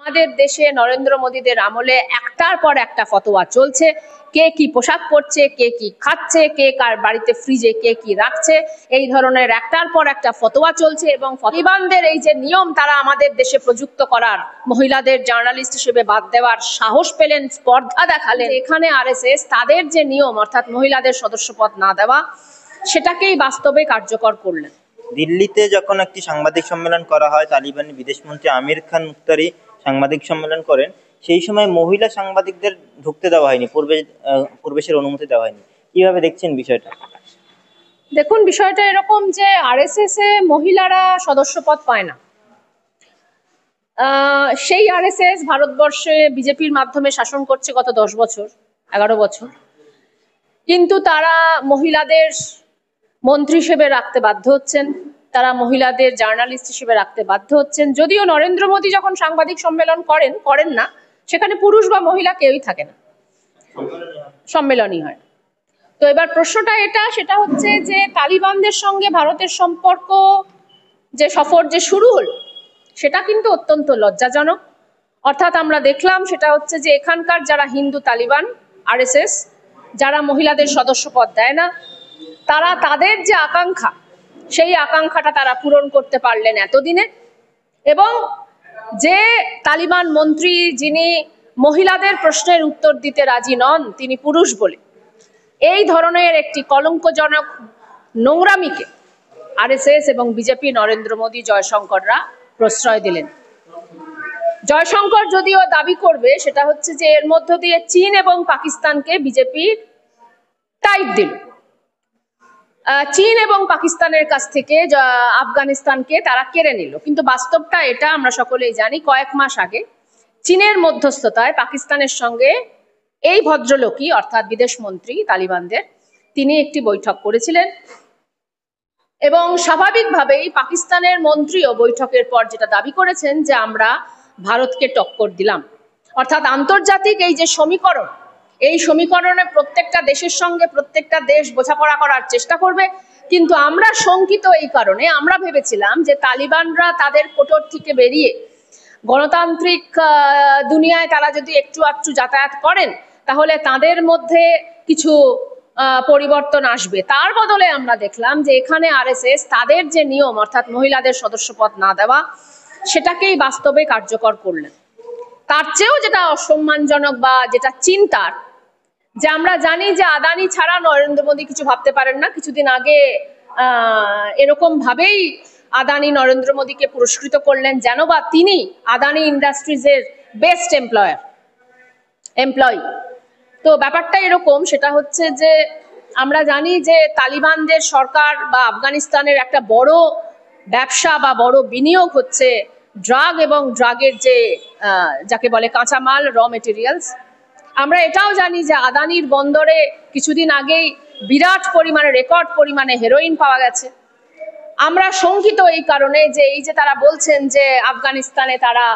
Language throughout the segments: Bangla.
আমাদের দেশে নরেন্দ্র মোদীদের আমলে একটার পর একটা ফতোয়া চলছে। কে কি পোশাক পরছে, কে কি খাচ্ছে, কে কার বাড়িতে ফ্রিজে কে কি রাখছে, এই ধরনের একটার পর একটা ফতোয়া চলছে। এবং তালিবানদের এই যে নিয়ম তারা আমাদের দেশে প্রযুক্ত করার, মহিলাদের জার্নালিস্ট হিসেবে বাদ দেওয়ার সাহস পেলেন, স্পর্ধা দেখালেন। এখানে আরএসএস তাদের যে নিয়ম অর্থাৎ মহিলাদের সদস্যপদ না দেওয়া, সেটাকেই বাস্তবে কার্যকর করলেন। দিল্লিতে যখন একটি সাংবাদিক সম্মেলন করা হয়, তালিবানি বিদেশমন্ত্রী আমির খান মুখতারি সাংবাদিক সম্মেলন করেন, সেই সময় মহিলা সাংবাদিকদের ঢুকতে দেওয়া হয়নি, প্রবেশের অনুমতি দেওয়া হয়নি। কিভাবে দেখছেন বিষয়টা? দেখুন, বিষয়টা এরকম যে আরএসএস এ মহিলারা সদস্যপদ পায় না। সেই আরএসএস ভারতবর্ষে বিজেপির মাধ্যমে শাসন করছে গত 10 বছর, 11 বছর, কিন্তু তারা মহিলাদের মন্ত্রী হিসেবে রাখতে বাধ্য হচ্ছেন, তারা মহিলাদের জার্নালিস্ট হিসেবে রাখতে বাধ্য হচ্ছেন। যদিও নরেন্দ্র মোদী যখন সাংবাদিক সম্মেলন করেন না, সেখানে পুরুষ বা মহিলা কেউই থাকে না, সম্মেলনই হয়। তো এবার প্রশ্নটা সেটা হচ্ছে যে তালিবানদের সঙ্গে ভারতের সম্পর্ক যে সফর যে শুরু হলো, সেটা কিন্তু অত্যন্ত লজ্জাজনক। অর্থাৎ আমরা দেখলাম সেটা হচ্ছে যে এখানকার যারা হিন্দু তালিবান আরএসএস, যারা মহিলাদের সদস্যপদ দেয় না, তারা তাদের যে আকাঙ্ক্ষা, সেই আকাঙ্ক্ষাটা তারা পূরণ করতে পারলেন এতদিনে। এবং যে তালিবান মন্ত্রী যিনি মহিলাদের প্রশ্নের উত্তর দিতে রাজি নন, তিনি পুরুষ বলে, এই ধরনের একটি কলঙ্কজনক নোংরামিকে আরএসএস এবং বিজেপি নরেন্দ্র মোদী জয়শঙ্কররা প্রশ্রয় দিলেন। জয়শঙ্কর যদিও দাবি করবে সেটা হচ্ছে যে এর মধ্য দিয়ে চীন এবং পাকিস্তানকে বিজেপি টাইট দিল। চীন এবং পাকিস্তানের কাছ থেকে আফগানিস্তানকে তারা কেড়ে নিল, কিন্তু বাস্তবটা এটা আমরা সকলেই জানি। কয়েক মাস আগে চীনের মধ্যস্থতায় পাকিস্তানের সঙ্গে এই ভদ্রলোকই অর্থাৎ বিদেশমন্ত্রী তালিবানদের, তিনি একটি বৈঠক করেছিলেন। এবং স্বাভাবিকভাবেই পাকিস্তানের মন্ত্রীও বৈঠকের পর যেটা দাবি করেছেন যে আমরা ভারতকে টক্কর দিলাম। অর্থাৎ আন্তর্জাতিক এই যে সমীকরণ, এই সমীকরণে প্রত্যেকটা দেশের সঙ্গে প্রত্যেকটা দেশ বোঝাপড়া করার চেষ্টা করবে। কিন্তু আমরা শঙ্কিত এই কারণে, আমরা ভেবেছিলাম যে তালিবানরা তাদের কোটর থেকে বেরিয়ে গণতান্ত্রিক দুনিয়ায় তারা যদি একটু আধটু যাতায়াত করেন, তাহলে তাদের মধ্যে কিছু পরিবর্তন আসবে। তার বদলে আমরা দেখলাম যে এখানে আরএসএস তাদের যে নিয়ম অর্থাৎ মহিলাদের সদস্যপদ না দেওয়া, সেটাকেই বাস্তবে কার্যকর করলেন। তার চেয়েও যেটা অসম্মানজনক বা যেটা চিন্তার, যে আমরা জানি যে আদানি ছাড়া নরেন্দ্র মোদী কিছু ভাবতে পারেন না। কিছুদিন আগে এরকম ভাবেই আদানি নরেন্দ্র মোদীকে পুরস্কৃত করলেন, যেন বা তিনি আদানি ইন্ডাস্ট্রিজের বেস্ট এমপ্লয়ি। তো ব্যাপারটা এরকম, সেটা হচ্ছে যে আমরা জানি যে তালিবানদের সরকার বা আফগানিস্তানের একটা বড় ব্যবসা বা বড় বিনিয়োগ হচ্ছে ড্রাগ এবং ড্রাগের যে যাকে বলে কাঁচামাল, র মেটেরিয়ালস। আমরা এটাও জানি যে আদানির বন্দরে কিছুদিন আগেই বিরাট পরিমাণে, রেকর্ড পরিমাণে হেরোইন পাওয়া গেছে। আমরা শঙ্কিত এই কারণে যে এই যে তারা বলছেন যে আফগানিস্তানে তারা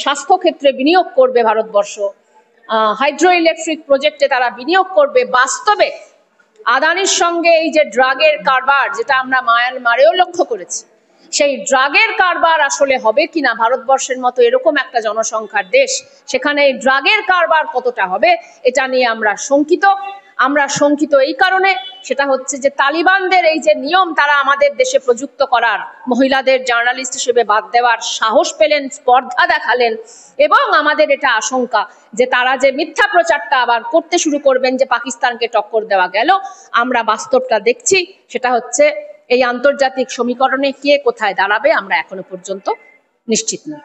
স্বাস্থ্যক্ষেত্রে বিনিয়োগ করবে, ভারতবর্ষ হাইড্রো ইলেকট্রিক প্রজেক্টে তারা বিনিয়োগ করবে, বাস্তবে আদানির সঙ্গে এই যে ড্রাগের কারবার, যেটা আমরা মায়ানমারেও লক্ষ্য করেছি, সেই ড্রাগের কারবার আসলে হবে কিনা। ভারতবর্ষের মতো এরকম একটা জনসংখ্যার দেশ, সেখানে এই ড্রাগের কারবার কতটা হবে, এটা নিয়ে আমরা শঙ্কিত। আমরা শঙ্কিত এই কারণে, সেটা হচ্ছে যে তালিবানদের এই যে নিয়ম তারা আমাদের দেশে প্রযুক্ত করার, মহিলাদের জার্নালিস্ট হিসেবে বাদ দেওয়ার সাহস পেলেন, স্পর্ধা দেখালেন। এবং আমাদের এটা আশঙ্কা যে তারা যে মিথ্যা প্রচারটা আবার করতে শুরু করবেন যে পাকিস্তানকে টক্কর দেওয়া গেল। আমরা বাস্তবটা দেখছি, সেটা হচ্ছে এই আন্তর্জাতিক সমীকরণে কে কোথায় দাঁড়াবে আমরা এখনো পর্যন্ত নিশ্চিত নই।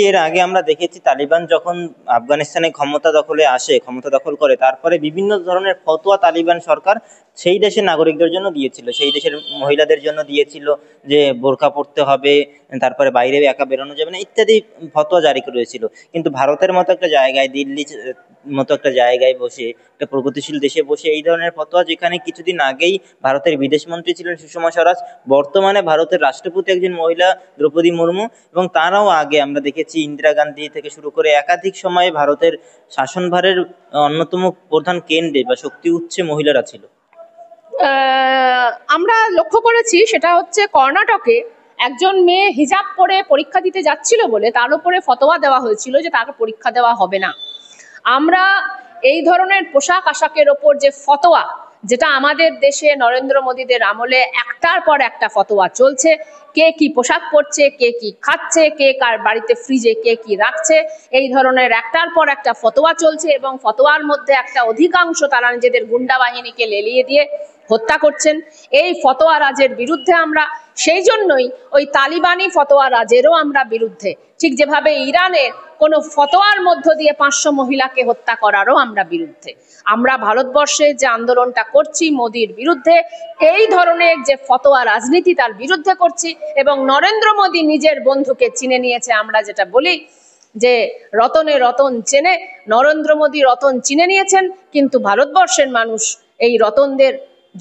এর আগে আমরা দেখেছি তালিবান যখন আফগানিস্তানে ক্ষমতা দখল করে, তারপরে বিভিন্ন ধরনের ফতোয়া তালিবান সরকার সেই দেশের নাগরিকদের জন্য দিয়েছিল, সেই দেশের মহিলাদের জন্য দিয়েছিল যে বোরকা পরতে হবে, তারপরে বাইরে একা বেরোনো যাবে না, ইত্যাদি ফতোয়া জারি করেছিল। কিন্তু ভারতের মতো একটা জায়গায়, দিল্লি মতো একটা জায়গায় বসে, একটা প্রগতিশীল দেশে বসে এই ধরনের ফতোয়া, যেখানে কিছুদিন আগেই ভারতের বিদেশমন্ত্রী ছিলেন সুষমা স্বরাজ, বর্তমানে ভারতের রাষ্ট্রপতি একজন মহিলা দ্রৌপদী মুর্মু, এবং তারাও আগে আমরা দেখেছি ইন্দিরা গান্ধী থেকে শুরু করে একাধিক সময়ে ভারতের শাসনভারের অন্যতম প্রধান কেন্দ্রে বা শক্তি উৎসে মহিলারা ছিল। আমরা লক্ষ্য করেছি সেটা হচ্ছে কর্ণাটকে একজন মেয়ে হিজাব পরে পরীক্ষা দিতে যাচ্ছিল বলে তার উপরে ফতোয়া দেওয়া হয়েছিল যে তাকে পরীক্ষা দেওয়া হবে না। আমরা এই ধরনের পোশাক আশাকের ওপর যে ফতোয়া, যেটা আমাদের দেশে নরেন্দ্র মোদীদের আমলে একটার পর একটা ফতোয়া চলছে, কে কি পোশাক পরছে, কে কি খাচ্ছে, কে কার বাড়িতে ফ্রিজে কে কি রাখছে, এই ধরনের একটার পর একটা ফতোয়া চলছে এবং ফতোয়ার মধ্যে একটা অধিকাংশ তারা নিজেদের গুন্ডা বাহিনীকে লেলিয়ে দিয়ে হত্যা করছেন। এই ফতোয়া রাজের বিরুদ্ধে আমরা, সেই জন্যই ওই তালিবানি ফতোয়া রাজেরও আমরা বিরুদ্ধে, ঠিক যেভাবে ইরানের কোনো ফতোয়ার মধ্য দিয়ে 500 মহিলাকে হত্যা করারও আমরা বিরুদ্ধে। আমরা ভারতবর্ষে যে আন্দোলনটা করছি মোদির বিরুদ্ধে, এই ধরনের যে ফতোয়া রাজনীতি তার বিরুদ্ধে করছি। এবং নরেন্দ্র মোদী নিজের বন্ধুকে চিনে নিয়েছে। আমরা যেটা বলি যে রতনে রতন চেনে, নরেন্দ্র মোদী রতন চিনে নিয়েছেন, কিন্তু ভারতবর্ষের মানুষ এই রতনদের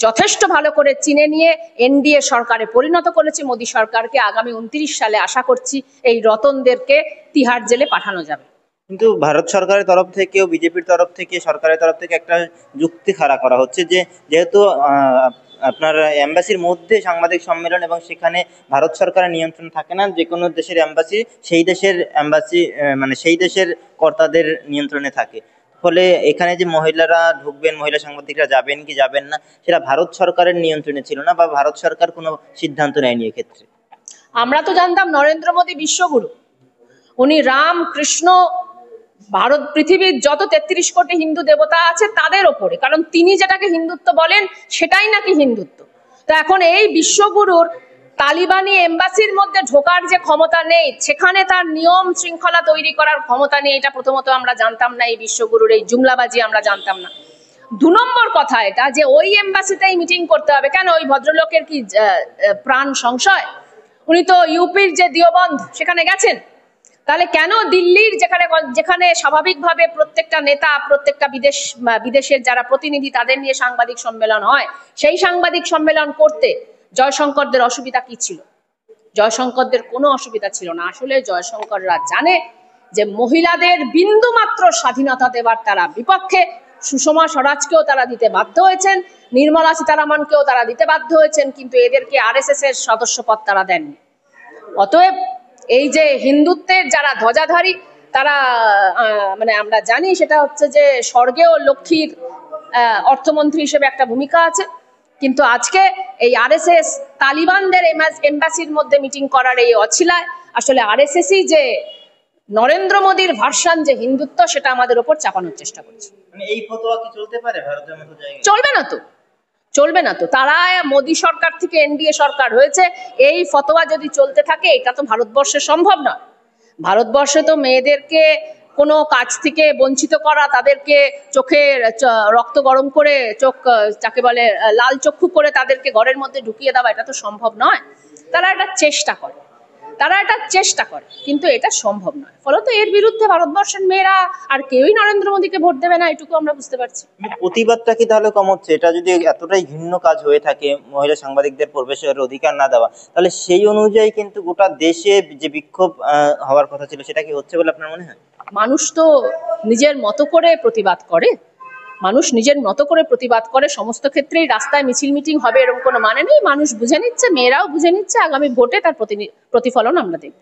যথেষ্ট ভালো করে চিনে নিয়ে এনডিএ সরকারে পরিণত করেছে। মোদী সরকারকে আগামী 29 সালে আশা করছি এই রতনদেরকে তিহার জেলে পাঠানো যাবে। কিন্তু ভারত সরকারের তরফ থেকেও, বিজেপির তরফ থেকে, সরকারের তরফ থেকে একটা যুক্তি খাড়া করা হচ্ছে যে যেহেতু আপনার এম্বাসির মধ্যে সাংবাদিক সম্মেলন এবং সেখানে ভারত সরকারের নিয়ন্ত্রণ থাকে না, যে কোনো দেশের এম্বাসি সেই দেশের এম্বাসি মানে সেই দেশের কর্তাদের নিয়ন্ত্রণে থাকে। ফলে এখানে যে মহিলারা ঢুকবেন, মহিলা সাংবাদিকরা যাবেন কি যাবেন না, সেটা ভারত সরকারের নিয়ন্ত্রণে ছিল না, বা ভারত সরকার কোনো সিদ্ধান্ত নেয়নি এক্ষেত্রে। আমরা তো জানতাম নরেন্দ্র মোদী বিশ্বগুরু, উনি রাম কৃষ্ণ ভারত পৃথিবীর যত 33 কোটি হিন্দু দেবতা আছে তাদের ওপরে, কারণ তিনি যেটাকে হিন্দুত্ব বলেন সেটাই নাকি হিন্দুত্ব। তো এখন এই বিশ্বগুরুর তালিবানি এম্বাসির মধ্যে ঢোকার যে ক্ষমতা নেই, সেখানে তার নিয়ম শৃঙ্খলা তৈরি করার ক্ষমতা নেই, এটা প্রথমত আমরা জানতাম না। এই বিশ্বগুরুর এই জুমলাবাজি আমরা জানতাম না। 2 নম্বর কথা এটা যে ওই এম্বাসিতেই মিটিং করতে হবে। কেন? ওই ভদ্রলোকের কি প্রাণ সংশয়? উনি তো ইউপির যে দিওবন্ধ সেখানে গেছেন, তাহলে কেন দিল্লির যেখানে স্বাভাবিকভাবে প্রত্যেকটা নেতা, প্রত্যেকটা বিদেশের যারা প্রতিনিধি তাদের নিয়ে সাংবাদিক সম্মেলন হয়, সেই সাংবাদিক সম্মেলন করতে জয়শঙ্করদের অসুবিধা কি ছিল? জয়শঙ্করদের কোনো অসুবিধা ছিল না। আসলে জয়শঙ্কররা জানে যে মহিলাদের বিন্দু মাত্র স্বাধীনতা দেওয়ার তারা বিপক্ষে। সুষমা স্বরাজকেও তারা দিতে বাধ্য হয়েছেন, নির্মলা সীতারামনকেও তারা দিতে বাধ্য হয়েছেন, কিন্তু এদেরকে আরএসএস এর সদস্যপদ তারা দেননি। অতএব এই যে হিন্দুত্বের যারা ধ্বজাধারী, তারা মানে আমরা জানি সেটা হচ্ছে যে স্বর্গেও লক্ষ্মীর অর্থমন্ত্রী হিসেবে একটা ভূমিকা আছে, কিন্তু আজকে এই আরএসএস তালিবানদের এম্বাসির মধ্যে মিটিং করার এই অছিলায় আসলে আরএসএসই যে নরেন্দ্র মোদীর ভার্সন যে হিন্দুত্ব সেটা আমাদের উপর চাপানোর চেষ্টা করছে। মানে এই ফতোয়া কি চলতে পারে ভারতের মতো জায়গায়? চলবে না তো, চলবে না তো। তারা মোদী সরকার থেকে এনডিএ সরকার হয়েছে, এই ফতোয়া যদি চলতে থাকে এটা তো ভারতবর্ষে সম্ভব নয়। ভারতবর্ষে তো মেয়েদেরকে কোনো কাজ থেকে বঞ্চিত করা, তাদেরকে চোখে রক্ত গরম করে চোখ যাকে বলে লাল চক্ষু করে তাদেরকে ঘরের মধ্যে ঢুকিয়ে দেওয়া, এটা তো সম্ভব নয়। তারা এটা চেষ্টা করে, কিন্তু এটা সম্ভব নয়। ফলত এর বিরুদ্ধে ভারতবর্ষের মেয়েরা আর কেউই নরেন্দ্র মোদীকে ভোট দেবে না, এটুকু আমরা বুঝতে পারছি। প্রতিবাদটা কি তাহলে কম হচ্ছে? এটা যদি এতটাই ঘৃণ্য কাজ হয়ে থাকে, মহিলা সাংবাদিকদের প্রবেশের অধিকার না দেওয়া, তাহলে সেই অনুযায়ী কিন্তু গোটা দেশে যে বিক্ষোভ হওয়ার কথা ছিল সেটা কি হচ্ছে বলে আপনার মনে হয়? মানুষ তো নিজের মতো করে প্রতিবাদ করে, সমস্ত ক্ষেত্রেই রাস্তায় মিছিল মিটিং হবে এরকম কোনো মানে নেই। মানুষ বুঝে নিচ্ছে, মেয়েরাও বুঝে নিচ্ছে, আগামী ভোটে তার প্রতিফলন আমরা দেখব।